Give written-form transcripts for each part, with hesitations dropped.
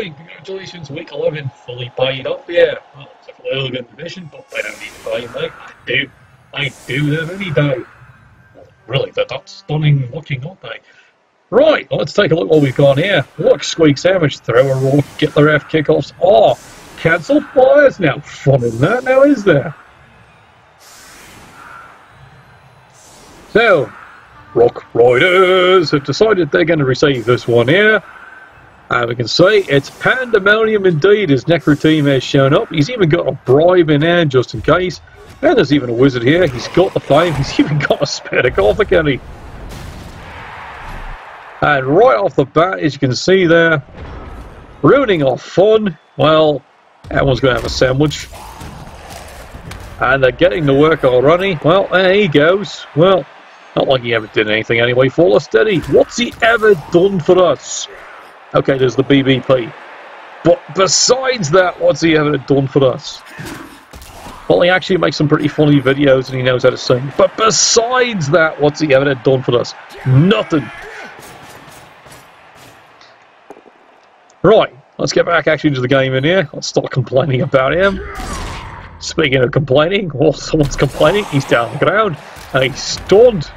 saying congratulations, week 11 fully paid up, yeah. Well, except for the Elegant Division, but I don't need to pay, mate. I do them any day. Well, really, that's stunning looking, aren't they? Right, let's take a look what we've got here. Look, Squeak Sandwich, throw a roll, get the ref kickoffs. Oh, cancel flyers now. Fun in that now, is there? So, Rock Riders have decided they're going to receive this one here. And we can see it's pandemonium indeed. His Necro team has shown up. He's even got a bribe in there just in case. And there's even a wizard here. He's got the flame. He's even got a Spedicophic. And right off the bat, as you can see there, ruining our fun. Well, everyone's going to have a sandwich. And they're getting to work already. Well, there he goes. Well, not like he ever did anything anyway for us, did he? What's he ever done for us? Okay, there's the BBP. But besides that, what's he ever done for us? Well, he actually makes some pretty funny videos and he knows how to sing. But besides that, what's he ever done for us? Nothing. Right, let's get back actually to the game in here. Let's start complaining about him. Speaking of complaining, well, someone's complaining. He's down the ground and he's stunned.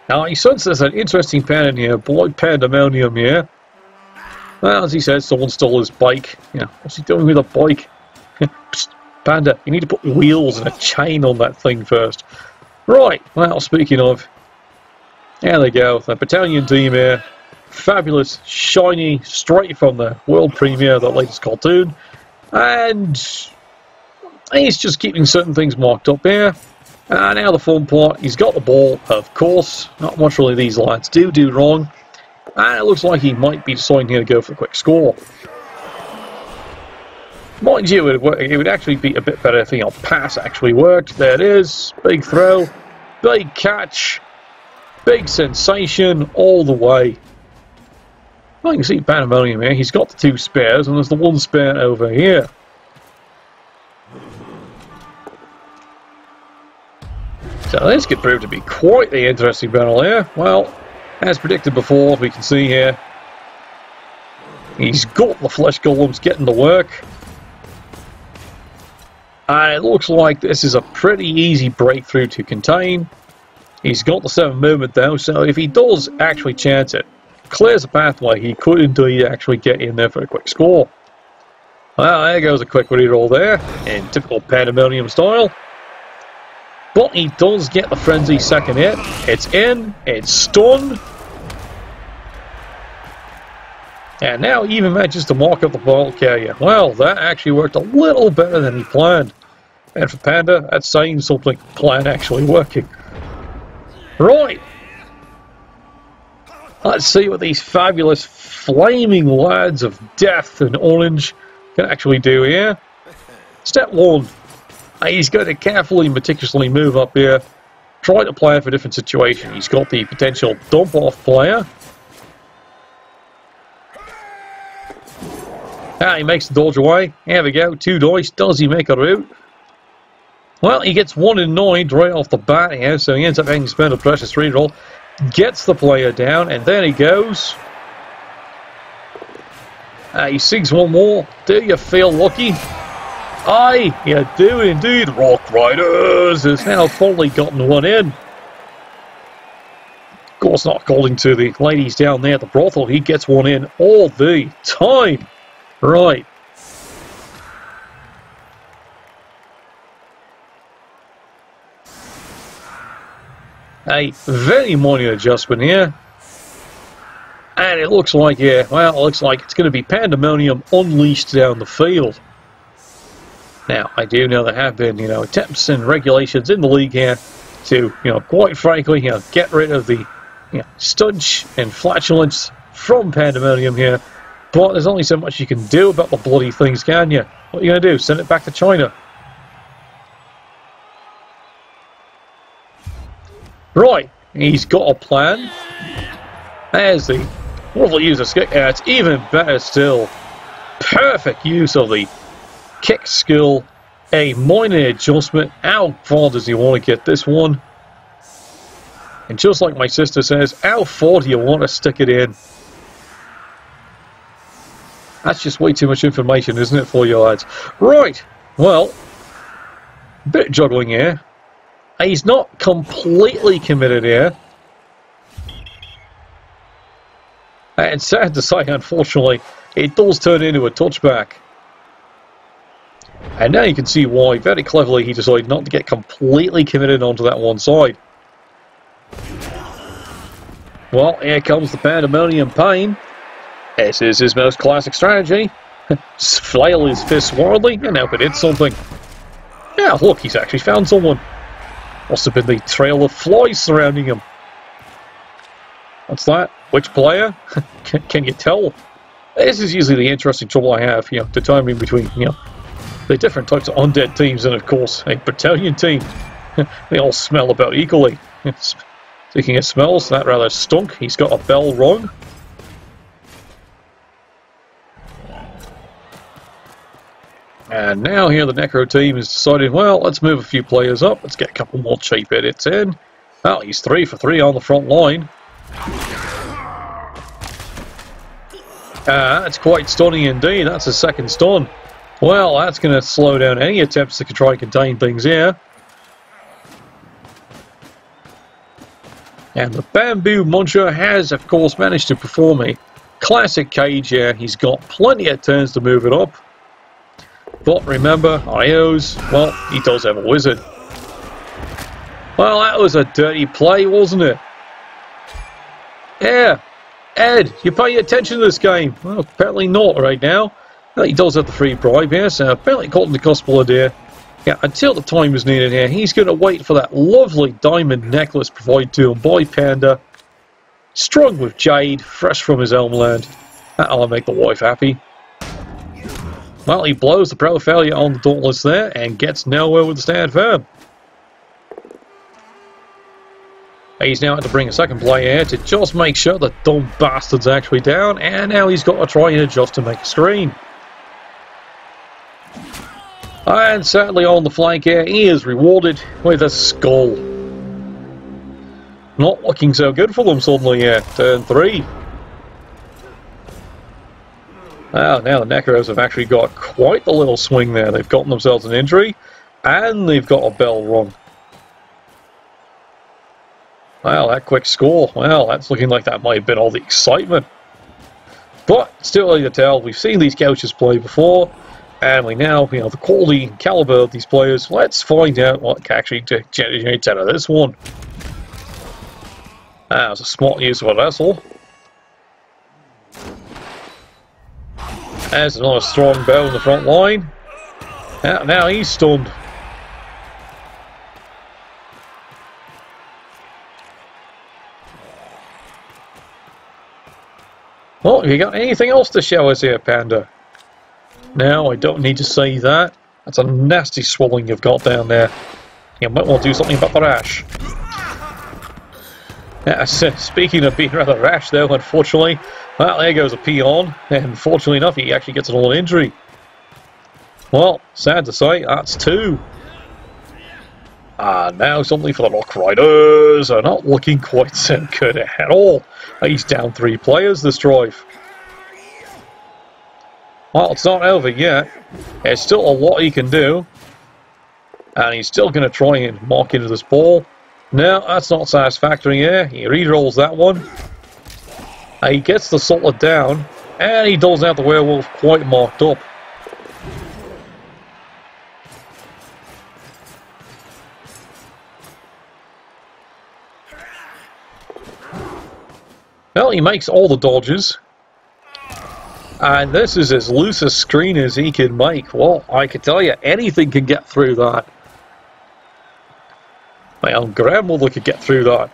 Now, he senses there's an interesting pattern here, like pandemonium here. Well, as he says, someone stole his bike. Yeah, what's he doing with a bike? Psst, Panda, you need to put wheels and a chain on that thing first. Right, well, speaking of, there they go, the battalion team here. Fabulous, shiny, straight from the world premiere, the latest cartoon. And he's just keeping certain things marked up here. Now the fun part, he's got the ball, of course. Not much really these lads do wrong. And it looks like he might be deciding here to go for a quick score. Mind you, it would actually be a bit better if the pass actually worked. There it is. Big throw. Big catch. Big sensation all the way. Well, you can see Pandemonium here. He's got the two spares, and there's the one spare over here. So this could prove to be quite the interesting battle here. Well, as predicted before, we can see here, he's got the flesh golems getting to work. And it looks like this is a pretty easy breakthrough to contain. He's got the 7 movement though, so if he does actually chance it, clears the pathway, he could indeed actually get in there for a quick score. Well, there goes a quick reroll there, in typical Pandemonium style. But he does get the frenzy second hit. It's in, it's stunned. And now he even manages to mark up the ball carrier. Well, that actually worked a little better than he planned. And for Panda, that's saying something. Plan actually working. Right. Let's see what these fabulous flaming lads of death and orange can actually do here. Step 1. He's going to carefully and meticulously move up here. Try to plan for a different situation. He's got the potential dump-off player. He makes the dodge away. Here we go. 2 dice. Does he make a route? Well, he gets 1 in 9 right off the bat here, so he ends up having to spend a precious reroll. Gets the player down, and there he goes. He sinks 1 more. Do you feel lucky? Aye, you do indeed. Rock Riders has now finally gotten 1 in. Of course, not according to the ladies down there at the brothel. He gets 1 in all the time. Right. A very minor adjustment here. And it looks like, yeah, well, it looks like it's going to be Pandemonium unleashed down the field. Now, I do know there have been, attempts and regulations in the league here to, quite frankly, get rid of the, studge and flatulence from Pandemonium here. But there's only so much you can do about the bloody things, can you? What are you going to do? Send it back to China? Right, he's got a plan. There's the lovely use of skill. It's even better still. Perfect use of the kick skill. A minor adjustment. How far does he want to get this one? And just like my sister says, how far do you want to stick it in? That's just way too much information, isn't it, for you lads? Right, well, a bit of juggling here. He's not completely committed here. And sad to say, unfortunately, it does turn into a touchback. And now you can see why, very cleverly, he decided not to get completely committed onto that one side. Well, here comes the pandemonium pain. This is his most classic strategy. Flail his fists wildly and hope it hits something. Yeah, look, he's actually found someone. Must have been the trail of flies surrounding him. What's that? Which player? Can you tell? This is usually the interesting trouble I have, determining between, the different types of undead teams and, of course, a battalion team. They all smell about equally. Speaking of smells, that rather stunk. He's got a bell rung. And now here the Necro team has decided, well, let's move a few players up. Let's get a couple more cheap edits in. Well, he's 3 for 3 on the front line. That's quite stunning indeed. That's his second stun. Well, that's going to slow down any attempts to try and contain things here. And the Bamboo Muncher has, of course, managed to perform a classic cage here. He's got plenty of turns to move it up. But remember, IOs, well, he does have a wizard. Well, that was a dirty play, wasn't it? Yeah. Ed, you paying attention to this game? Well, apparently not right now. Well, he does have the free bribe here, so apparently caught in the gospel idea. Yeah, until the time is needed here, he's going to wait for that lovely diamond necklace provided to him by Panda. Strung with jade, fresh from his homeland. That'll make the wife happy. Well, he blows the pro failure on the dauntless there and gets nowhere with the stand firm. He's now had to bring a second player here to just make sure the dumb bastard's actually down, and now he's got to try and adjust to make a screen. And certainly on the flank here, he is rewarded with a skull. Not looking so good for them suddenly here. Turn 3. Well, now the Necros have actually got quite the little swing there. They've gotten themselves an injury, and they've got a bell rung. Well, that quick score. Well, that's looking like that might have been all the excitement. But still early to tell. We've seen these couches play before, and we now, the quality and caliber of these players. Let's find out what can actually generate out of this one. That was a smart use of a vessel. There's another strong bow in the front line. Now he's stunned. Well, have you got anything else to show us here, Panda? No, I don't need to say that. That's a nasty swelling you've got down there. You might want to do something about the rash. Speaking of being rather rash, though, unfortunately, well, there goes a peon, and fortunately enough, he actually gets a little injury. Well, sad to say, that's 2. And now something for the Rock Riders. Are not looking quite so good at all. He's down 3 players this drive. Well, it's not over yet. There's still a lot he can do. And he's still going to try and mark into this ball. No, that's not satisfactory here. He re-rolls that one. He gets the solid down. And he does have the werewolf quite marked up. Well, he makes all the dodges. And this is as loose a screen as he can make. Well, I can tell you, anything can get through that. My own grandmother could get through that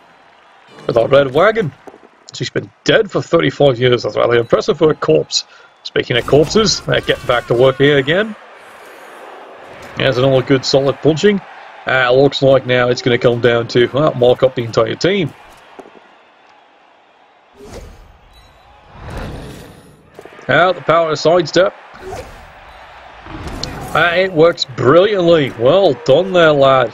with a red wagon. She's been dead for 35 years. That's rather impressive for a corpse. Speaking of corpses, they're getting back to work here again. There's another good solid punching. Looks like now it's going to come down to, well, mark up the entire team. Out the power sidestep. It works brilliantly. Well done there, lad.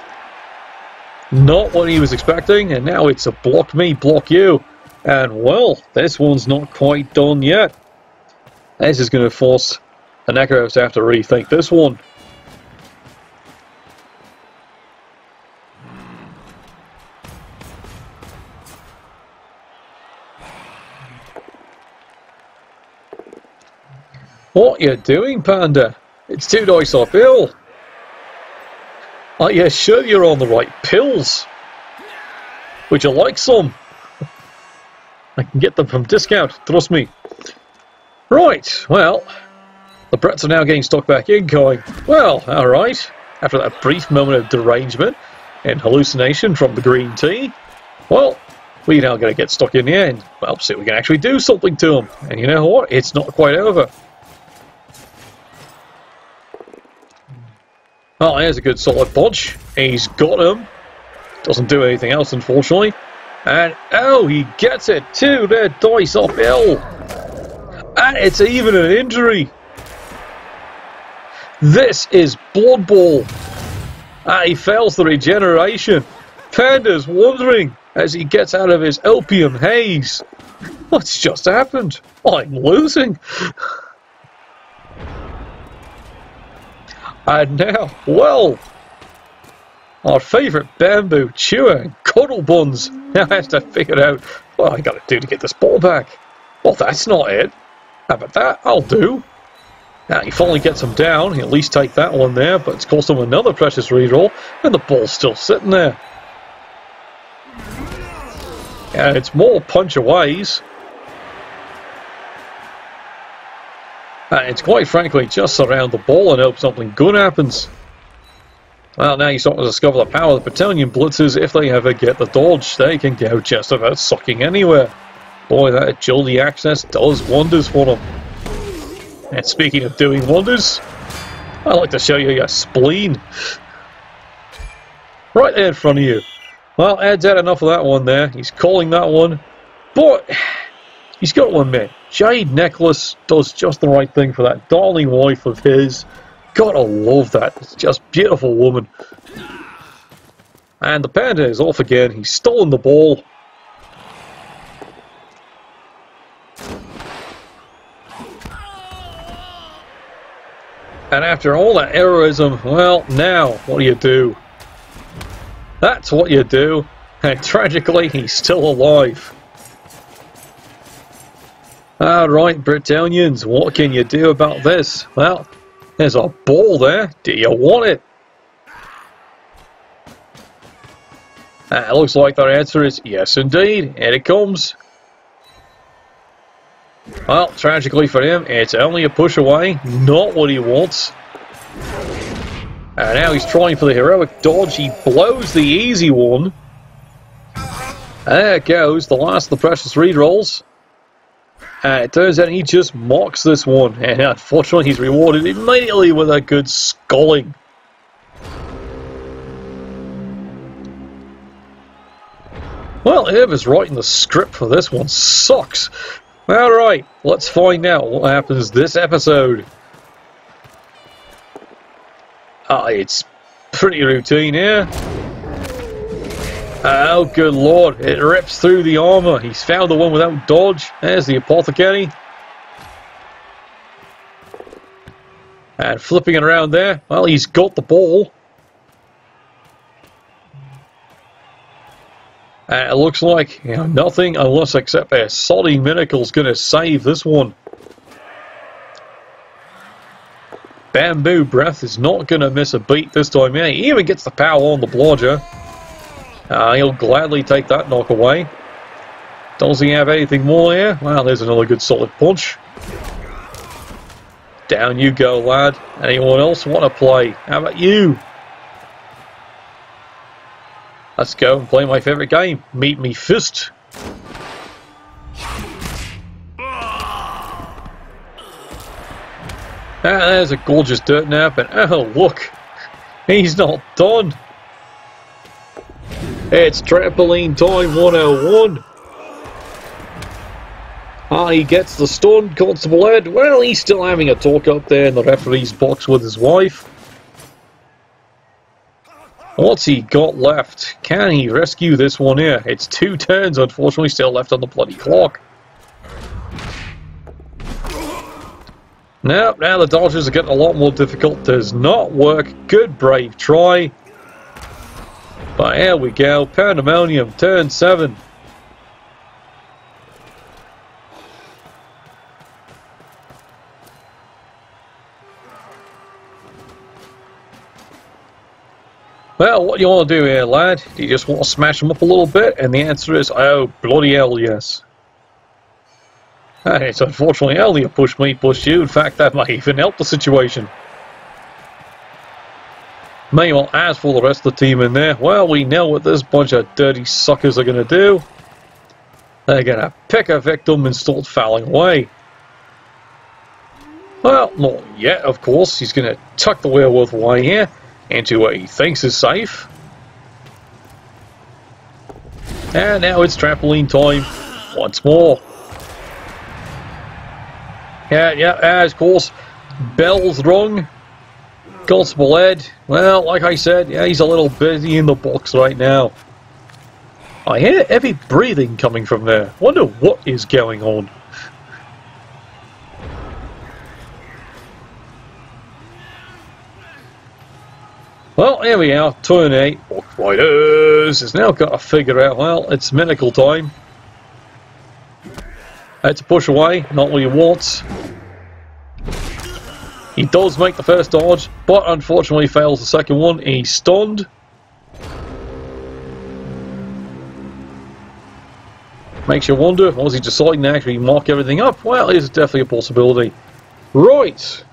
Not what he was expecting, and now it's a block me, block you. And, well, this one's not quite done yet. This is going to force the Necros to have to rethink this one. What you doing, Panda? It's 2 dice uphill. Are you sure you're on the right pills? Would you like some? I can get them from discount, trust me. Right, well, the Brets are now getting stuck back in, going, well, alright. After that brief moment of derangement and hallucination from the green tea, well, we're now going to get stuck in here and, well, see if we can actually do something to them. And you know what? It's not quite over. Well, here's a good solid punch. He's got him. Doesn't do anything else, unfortunately. And, oh, he gets it. 2 dead dice uphill. And it's even an injury. This is Blood Ball. He fails the regeneration. Panda's wondering as he gets out of his opium haze. What's just happened? I'm losing. And now, well, our favourite bamboo chewer and cuddle buns now has to figure out what I got to do to get this ball back. Well, that's not it. How about that? I'll do. Now, he finally gets him down. He'll at least take that one there, but it's cost him another precious reroll, and the ball's still sitting there. And it's more punch-aways. And it's quite frankly just surround the ball and hope something good happens. Well, now you start to discover the power of the Battalion Blitzers. If they ever get the dodge, they can go just about sucking anywhere. Boy, that agility access does wonders for them. And speaking of doing wonders, I'd like to show you your spleen. Right there in front of you. Well, Ed's had enough of that one there. He's calling that one. But he's got one, man. Jade Necklace does just the right thing for that darling wife of his. Gotta love that. It's just beautiful woman. And the Panda is off again. He's stolen the ball. And after all that heroism, well, now, what do? That's what you do. And tragically, he's still alive. Alright, Britannians, what can you do about this? Well, there's a ball there. Do you want it? It looks like their answer is yes, indeed. Here it comes. Well, tragically for him, it's only a push away. Not what he wants. And now he's trying for the heroic dodge. He blows the easy one. There it goes. The last of the precious rerolls. And it turns out he just mocks this one. And unfortunately, he's rewarded immediately with a good sculling. Well, whoever's writing the script for this one sucks. Alright, let's find out what happens this episode. It's pretty routine here. Oh, good lord, it rips through the armour. He's found the one without dodge. There's the apothecary. And flipping it around there, well, he's got the ball. And it looks like nothing unless except a sodding miracle's going to save this one. Bamboo Breath is not going to miss a beat this time. Yeah, he even gets the power on the blodger. He'll gladly take that knock away. Does he have anything more here? Well, there's another good solid punch. Down you go, lad. Anyone else want to play? How about you? Let's go and play my favourite game. Meet me fist. There's a gorgeous dirt nap, and oh look, he's not done. It's trampoline time 101. He gets the stun, Constable Ed. Well, he's still having a talk up there in the referee's box with his wife. What's he got left? Can he rescue this one here? It's 2 turns, unfortunately, still left on the bloody clock. Now the dodges are getting a lot more difficult. Does not work. Good brave try. But here we go. Pandemonium, turn 7. Well, what do you want to do here, lad? Do you just want to smash him up a little bit? And the answer is, oh, bloody hell, yes. It's unfortunately Ellie pushed me, pushed you. In fact, that might even help the situation. Meanwhile, as for the rest of the team in there, well, we know what this bunch of dirty suckers are going to do. They're going to pick a victim and start fouling away. Well, not yet, of course. He's going to tuck the werewolf away here into what he thinks is safe. And now it's trampoline time once more. Yeah, of course. Bell's rung. Constable Ed, well, like I said, yeah, he's a little busy in the box right now. I hear heavy breathing coming from there. Wonder what is going on. Well, here we are. Turn 8. Box Riders has now got to figure out, well, it's medical time. Had to push away, not what he wants. He does make the first dodge, but unfortunately fails the second one. He's stunned. Makes you wonder, was he deciding to actually mock everything up? Well, it's definitely a possibility. Right.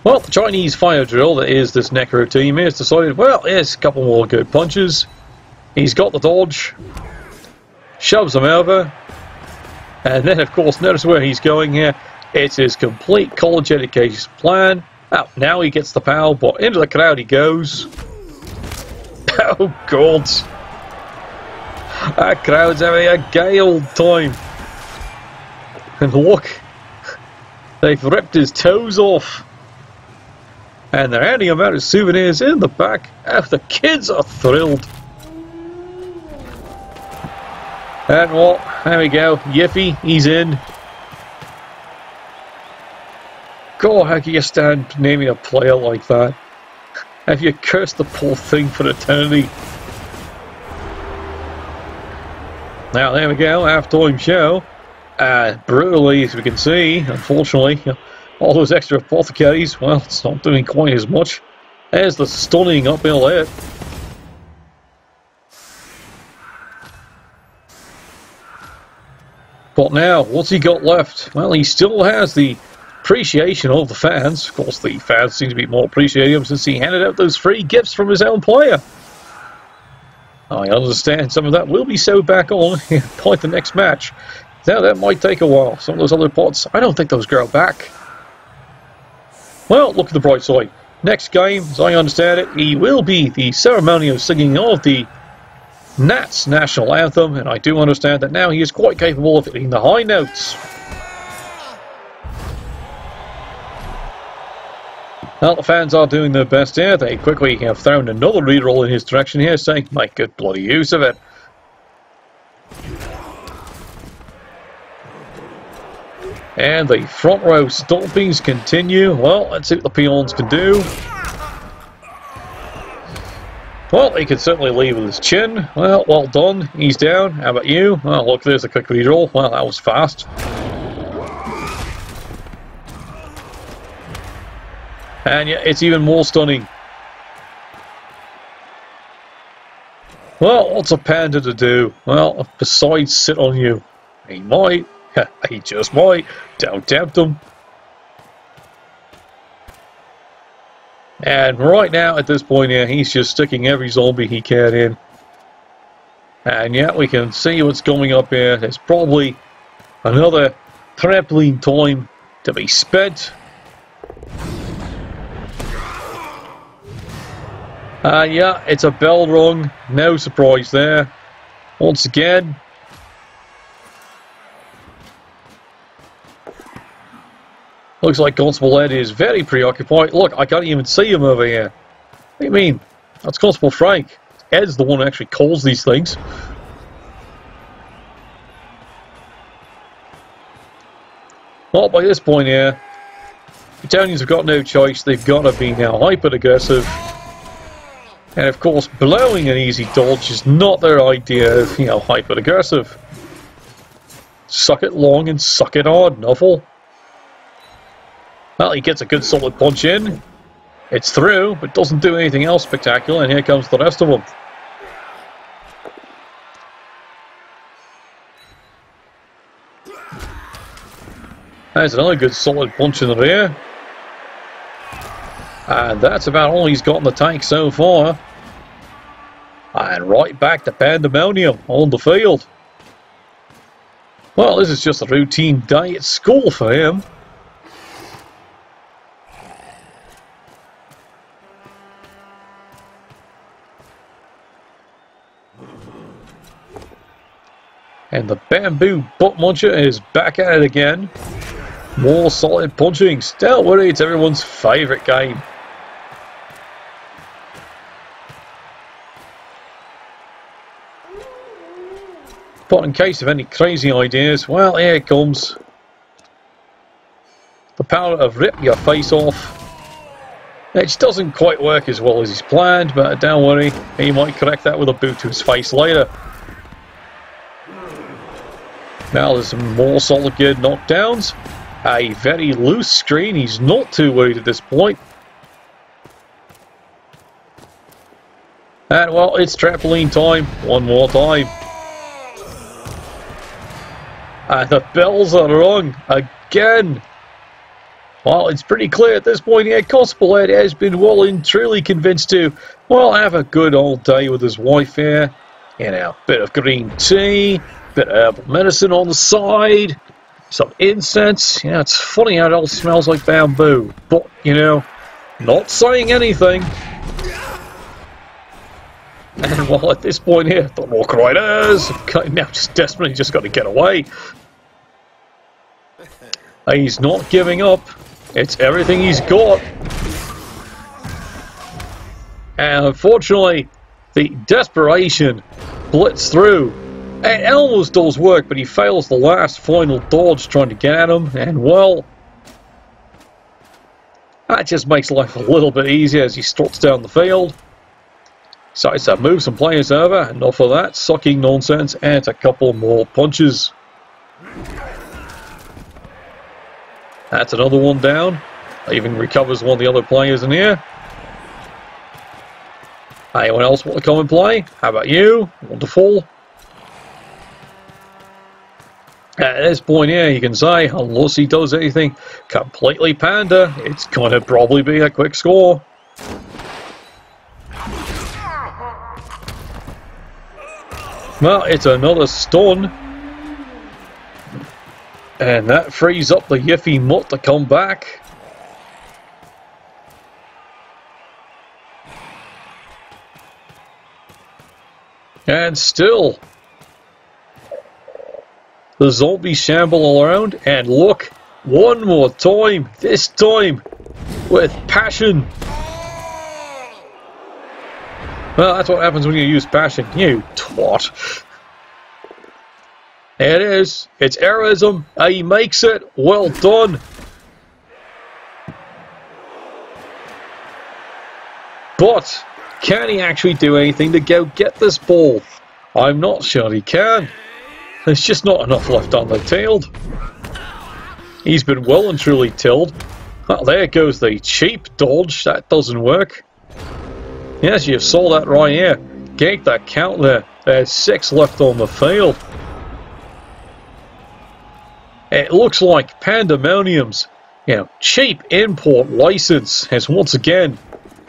Well, the Chinese fire drill that is this Necro team has decided, well, here's a couple more good punches. He's got the dodge. Shoves him over. And then, of course, notice where he's going here. It's his complete college education plan. Oh, now he gets the power, but into the crowd he goes. Oh, God. That crowd's having a gay old time. And look. They've ripped his toes off. And they're handing him out as souvenirs in the back. Oh, the kids are thrilled. And well, there we go. Yiffy, he's in. God, how can you stand naming a player like that? Have you cursed the poor thing for eternity? Now, there we go. Half-time show. Brutally, as we can see, unfortunately. All those extra apothecaries, well, it's not doing quite as much. There's the stunning uphill hit. But now, what's he got left? Well, he still has the appreciation of the fans. Of course, the fans seem to be more appreciating him since he handed out those free gifts from his own player. I understand some of that will be sewed back on by the next match. Now, that might take a while. Some of those other pots, I don't think those grow back. Well, look at the bright side. Next game, as I understand it, he will be the ceremonial singing of the NATTS national anthem, and I do understand that now he is quite capable of hitting the high notes. Well, the fans are doing their best here. They quickly have thrown another reroll in his direction here, saying, make good bloody use of it. And the front row stompings continue. Well, let's see what the peons can do. Well, he can certainly leave with his chin. Well done. He's down. How about you? Well, look, there's a quick reroll. Well, that was fast. And yeah, it's even more stunning. Well, what's a panda to do? Well, besides sit on you. He might. He just might. Don't tempt him. And right now, at this point here, he's just sticking every zombie he can in. And yeah, we can see what's going up here. There's probably another trampoline time to be spent. Yeah, it's a bell rung. No surprise there. Once again. Looks like Constable Ed is very preoccupied. Look, I can't even see him over here. What do you mean? That's Constable Frank. Ed's the one who actually calls these things. Well, by this point here, Italians have got no choice. They've got to be now hyper-aggressive. And of course, blowing an easy dodge is not their idea of, hyper-aggressive. Suck it long and suck it hard, Nuffle. Well, he gets a good solid punch in. It's through, but doesn't do anything else spectacular, and here comes the rest of them. There's another good solid punch in the rear. And that's about all he's got in the tank so far. And right back to pandemonium on the field. Well, this is just a routine day at school for him. And the bamboo butt muncher is back at it again. More solid punching. Don't worry, it's everyone's favourite game. But in case of any crazy ideas, well, here it comes. The power of rip your face off. It doesn't quite work as well as he's planned, but don't worry, he might correct that with a boot to his face later. Now there's some more solid gear knockdowns. A very loose screen, he's not too worried at this point. And well, it's trampoline time, one more time. And the bells are rung again. Well, it's pretty clear at this point here, Constable Ed has been well and truly convinced to, well, have a good old day with his wife here. Bit of green tea, bit of herbal medicine on the side. Some incense. It's funny how it all smells like bamboo. But, not saying anything. And well, at this point here, the Walk Riders now desperately just got to get away. He's not giving up. It's everything he's got. And unfortunately, the desperation blitz through. It almost does work, but he fails the last final dodge trying to get at him, and well, that just makes life a little bit easier as he struts down the field. Decides to move some players over, enough of that sucking nonsense, and a couple more punches. That's another one down. Even recovers one of the other players in here. Anyone else want to come and play? How about you? Wonderful. At this point here, you can say, unless he does anything completely panda, it's going to probably be a quick score. Well, it's another stun. And that frees up the Yiffy Mutt to come back. And still, the zombies shamble all around, and look, one more time, this time with passion. Well, that's what happens when you use passion, you twat. There it is, it's heroism, he makes it, well done. But, can he actually do anything to go get this ball? I'm not sure he can. There's just not enough left on the tailed. He's been well and truly tilled. Oh, there goes the cheap dodge. That doesn't work. Yes, you saw that right here. Gate that count there. There's 6 left on the field. It looks like Pandemonium's, cheap import license has once again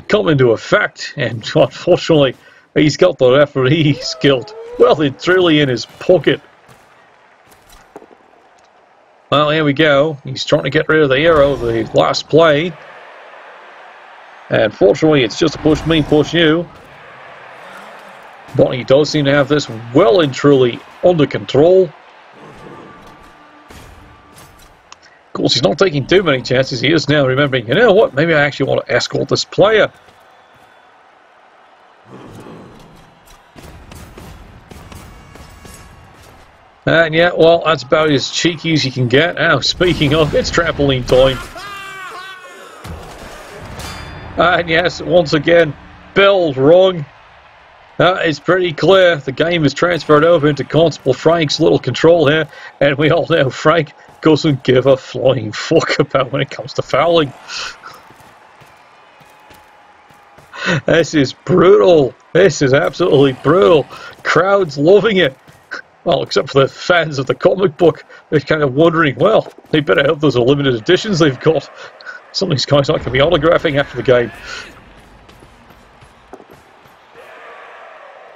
come into effect. And unfortunately, he's got the referee's guilt well and truly in his pocket. Well, here we go. He's trying to get rid of the hero of the last play. And fortunately, it's just a push me, push you. But he does seem to have this well and truly under control. Of course, he's not taking too many chances. He is now remembering, you know what, maybe I actually want to escort this player. And yeah, well, that's about as cheeky as you can get. Now, speaking of, it's trampoline time. And yes, once again, bell's wrong. It's pretty clear the game is transferred over into Constable Frank's little control here, and we all know Frank doesn't give a flying fuck about when it comes to fouling. This is brutal. This is absolutely brutal. Crowd's loving it. Well, except for the fans of the comic book, they're kind of wondering, well, they better hope those are limited editions they've got. Some of these guys aren't going to be autographing after the game.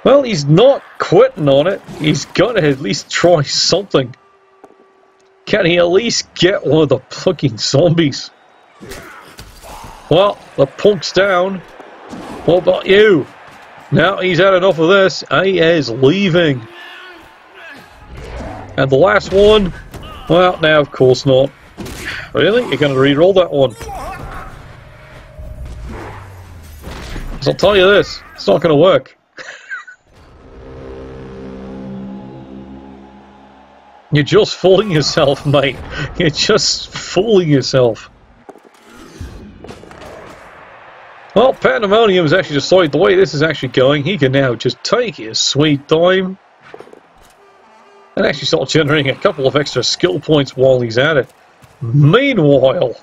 Well, he's not quitting on it. He's got to at least try something. Can he at least get one of the fucking zombies? Well, the punk's down. What about you? Now he's had enough of this. He is leaving. And the last one? Well, now of course not. Really? You're going to re-roll that one? Because I'll tell you this, it's not going to work. You're just fooling yourself, mate. You're just fooling yourself. Well, Pandemonium has actually decided the way this is actually going, he can now just take his sweet time and actually start generating a couple of extra skill points while he's at it. Meanwhile,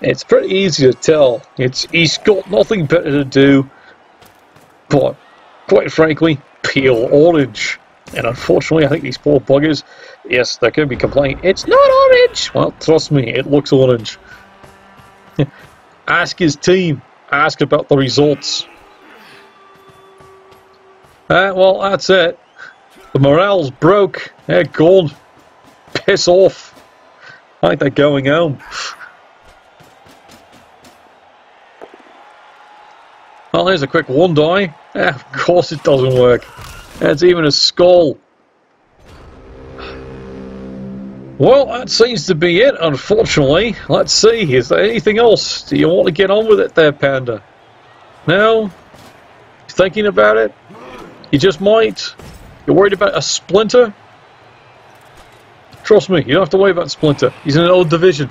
it's pretty easy to tell. He's got nothing better to do but, quite frankly, peel orange. And unfortunately, I think these poor buggers, yes, they're going to be complaining, it's not orange! Well, trust me, it looks orange. Ask his team. Ask about the results. Well, that's it. The morale's broke. They're gone. Piss off. I think they're going home. Well, here's a quick one die. Of course it doesn't work. That's even a skull. Well, that seems to be it, unfortunately. Let's see, is there anything else? Do you want to get on with it there, Panda? No? Thinking about it? You just might? You're worried about a Splinter? Trust me, you don't have to worry about Splinter. He's in an old division.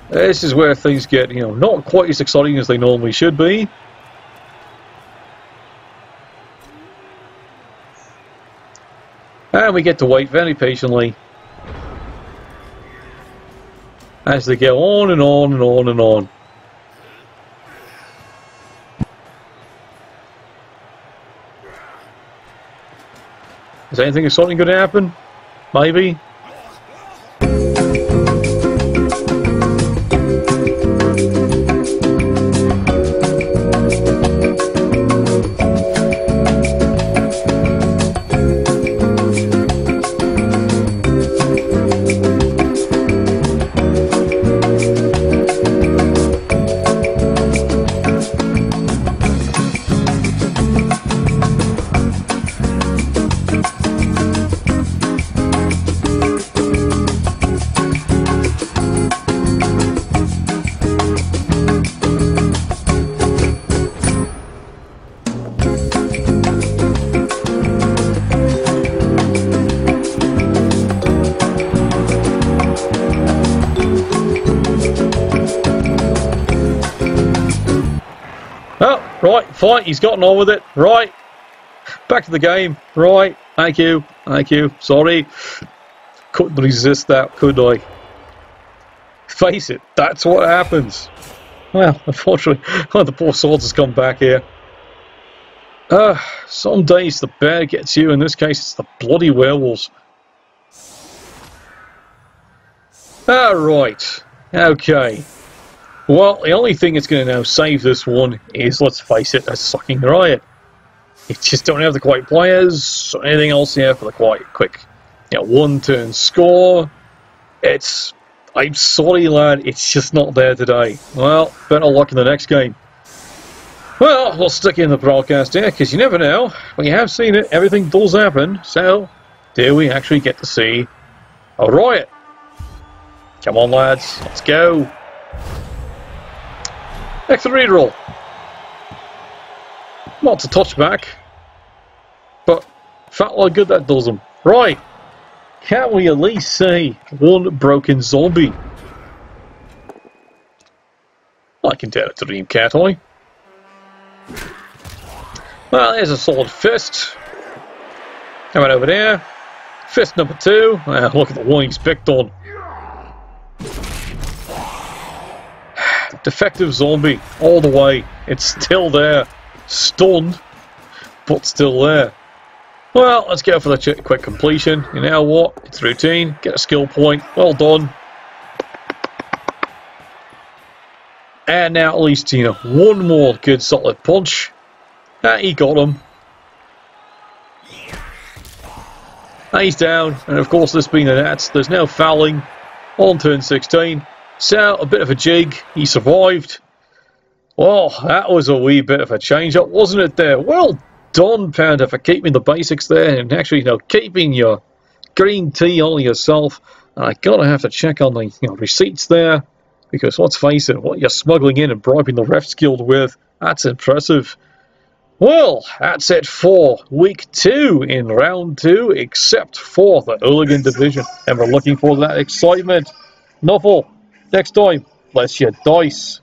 This is where things get, not quite as exciting as they normally should be. And we get to wait very patiently as they go on and on and on and on. Is anything exciting going to happen? Maybe. Right, fine, he's gotten on with it. Right, back to the game. Right, thank you, sorry. Couldn't resist that, could I? Face it, that's what happens. Well, unfortunately, one of the poor swords has come back here. Some days the bear gets you, in this case it's the bloody werewolves. Alright, okay. Well, the only thing that's going to now save this one is, let's face it, a sucking riot. You just don't have the quite players or anything else here for the quite quick, one-turn score. I'm sorry, lad, it's just not there today. Well, better luck in the next game. Well, we'll stick in the broadcast here, because you never know. When you have seen it, everything does happen. So, do we actually get to see a riot? Come on, lads. Let's go. Extra reroll. Not a touchback. But, fat like good that does them. Right. Can't we at least see one broken zombie? I can dare to dream, can't I? Well, there's a solid fist. Coming over there. Fist number 2. Look at the one he's picked on. Defective zombie. All the way. It's still there. Stunned. But still there. Well, let's go for the quick completion. You know what? It's routine. Get a skill point. Well done. And now at least, you know, one more good solid punch. He got him. He's down. And of course, this being the NATTS, there's no fouling on turn 16. So, a bit of a jig. He survived. Well, that was a wee bit of a change up, wasn't it there? Well done, Panda, for keeping the basics there and actually, you know, keeping your green tea all yourself. And I gotta have to check on the receipts there, because let's face it, what you're smuggling in and bribing the Refs Guild with, that's impressive. Well, that's it for week 2 in round 2, except for the Hooligan Division, and we're looking for that excitement. Nuffle, next time, bless your dice.